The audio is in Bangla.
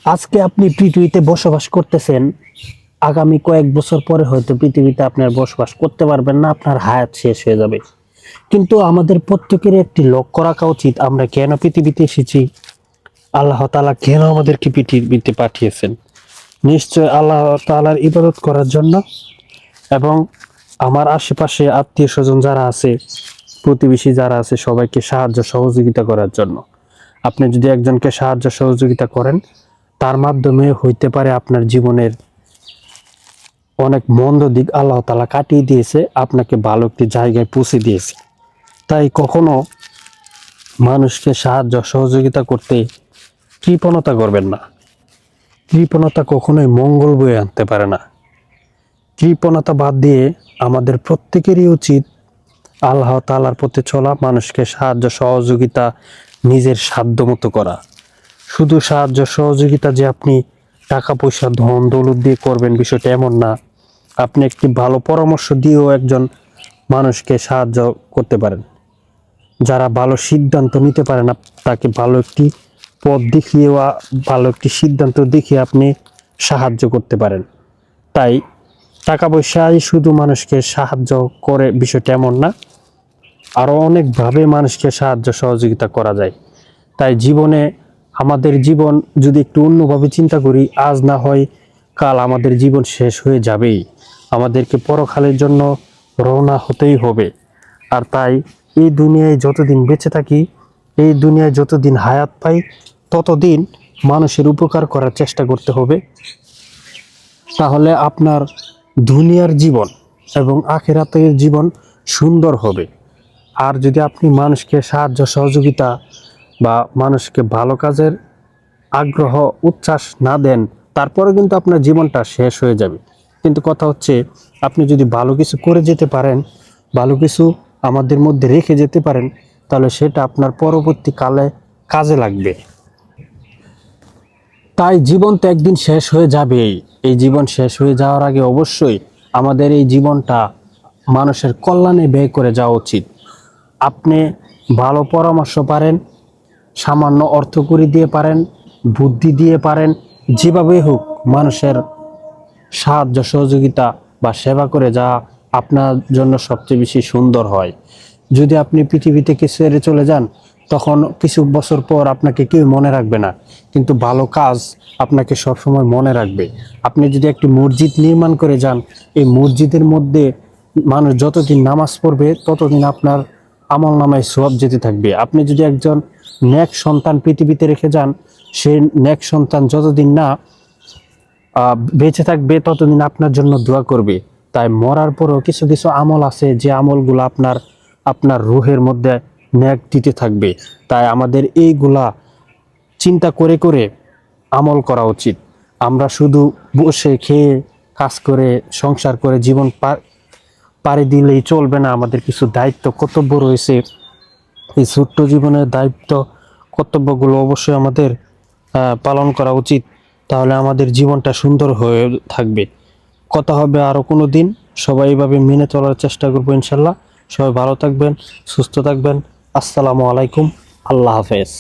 আজকে আপনি পৃথিবীতে বসবাস করতেছেন, আগামী কয়েক বছর পরে হয়তো পৃথিবীতে আপনার বসবাস করতে পারবেন না, আপনার হায়াত শেষ হয়ে যাবে। কিন্তু আমাদের প্রত্যেকের একটি লক্ষ্য রাখা উচিত, আমরা কেন পৃথিবীতে এসেছি, আল্লাহ তাআলা কেন আমাদেরকে পৃথিবীতে পাঠিয়েছেন। নিশ্চয় আল্লাহ তাআলার ইবাদত করার জন্য এবং আমার আশেপাশে আত্মীয় স্বজন যারা আছে, প্রতিবেশী যারা আছে, সবাইকে সাহায্য সহযোগিতা করার জন্য। আপনি যদি একজনকে সাহায্য সহযোগিতা করেন, তার মাধ্যমে হইতে পারে আপনার জীবনের অনেক মন্দ দিক আল্লাহ তাআলা কাটিয়ে দিয়েছে, আপনাকে ভালো একটি জায়গায় পৌঁছে দিয়েছে। তাই কখনো মানুষকে সাহায্য সহযোগিতা করতে কৃপণতা করবেন না। কৃপণতা কখনোই মঙ্গল বয়ে আনতে পারে না। কৃপণতা বাদ দিয়ে আমাদের প্রত্যেকেরই উচিত আল্লাহ তাআলার পথে চলা, মানুষকে সাহায্য সহযোগিতা নিজের সাধ্য মতো করা। শুধু সাহায্য সহযোগিতা যে আপনি টাকা পয়সা ধন দৌলত দিয়ে করবেন, বিষয়টা এমন না। আপনি একটি ভালো পরামর্শ দিয়েও একজন মানুষকে সাহায্য করতে পারেন। যারা ভালো সিদ্ধান্ত নিতে পারে না, তাকে ভালো একটি পথ দেখিয়ে বা ভালো একটি সিদ্ধান্ত দেখিয়ে আপনি সাহায্য করতে পারেন। তাই টাকা পয়সাই শুধু মানুষকে সাহায্য করে, বিষয়টা এমন না। আরও অনেকভাবে মানুষকে সাহায্য সহযোগিতা করা যায়। তাই জীবনে আমাদের জীবন যদি একটু অন্যভাবে চিন্তা করি, আজ না হয় কাল আমাদের জীবন শেষ হয়ে যাবেই, আমাদেরকে পরকালের জন্য রওনা হতেই হবে। আর তাই এই দুনিয়ায় যতদিন বেঁচে থাকি, এই দুনিয়ায় যতদিন হায়াত পাই, ততদিন মানুষের উপকার করার চেষ্টা করতে হবে। তাহলে আপনার দুনিয়ার জীবন এবং আখিরাতের জীবন সুন্দর হবে। আর যদি আপনি মানুষকে সাহায্য সহযোগিতা বা মানুষকে ভালো কাজের আগ্রহ উচ্ছ্বাস না দেন, তারপরে কিন্তু আপনার জীবনটা শেষ হয়ে যাবে। কিন্তু কথা হচ্ছে, আপনি যদি ভালো কিছু করে যেতে পারেন, ভালো কিছু আমাদের মধ্যে রেখে যেতে পারেন, তাহলে সেটা আপনার পরবর্তীকালে কাজে লাগবে। তাই জীবন তো একদিন শেষ হয়ে যাবেই। এই জীবন শেষ হয়ে যাওয়ার আগে অবশ্যই আমাদের এই জীবনটা মানুষের কল্যাণে ব্যয় করে যাওয়া উচিত। আপনি ভালো পরামর্শ পারেন, সামান্য অর্থকড়ি দিয়ে পারেন, বুদ্ধি দিয়ে পারেন, যেভাবে হোক মানুষের সাহায্য সহযোগিতা বা সেবা করে যাওয়া আপনার জন্য সবচেয়ে বেশি সুন্দর হয়। যদি আপনি পৃথিবী থেকে ছেড়ে চলে যান, তখন কিছু বছর পর আপনাকে কেউ মনে রাখবে না, কিন্তু ভালো কাজ আপনাকে সবসময় মনে রাখবে। আপনি যদি একটি মসজিদ নির্মাণ করে যান, এই মসজিদের মধ্যে মানুষ যতদিন নামাজ পড়বে, ততদিন আপনার আমল নামায় সওয়াব যেতে থাকবে। আপনি যদি একজন নেক সন্তান পৃথিবীতে রেখে যান, সেই নেক সন্তান যতদিন না বেঁচে থাকবে, ততদিন আপনার জন্য দোয়া করবে। তাই মরার পরও কিছু কিছু আমল আছে, যে আমলগুলো আপনার রুহের মধ্যে নেক দিতে থাকবে। তাই আমাদের এইগুলা চিন্তা করে করে আমল করা উচিত। আমরা শুধু বসে খেয়ে কাজ করে সংসার করে জীবন পাড়ি দিলেই চলবে না। আমাদের কিছু দায়িত্ব কর্তব্য রয়েছে। এই ছোট্ট জীবনের দায়িত্ব কর্তব্যগুলো অবশ্যই আমাদের পালন করা উচিত। তাহলে আমাদের জীবনটা সুন্দর হয়ে থাকবে। কথা হবে আরও কোনো দিন। সবাই এইভাবে মেনে চলার চেষ্টা করবো ইনশাল্লাহ। সবাই ভালো থাকবেন, সুস্থ থাকবেন। আসসালামু আলাইকুম। আল্লাহ হাফেজ।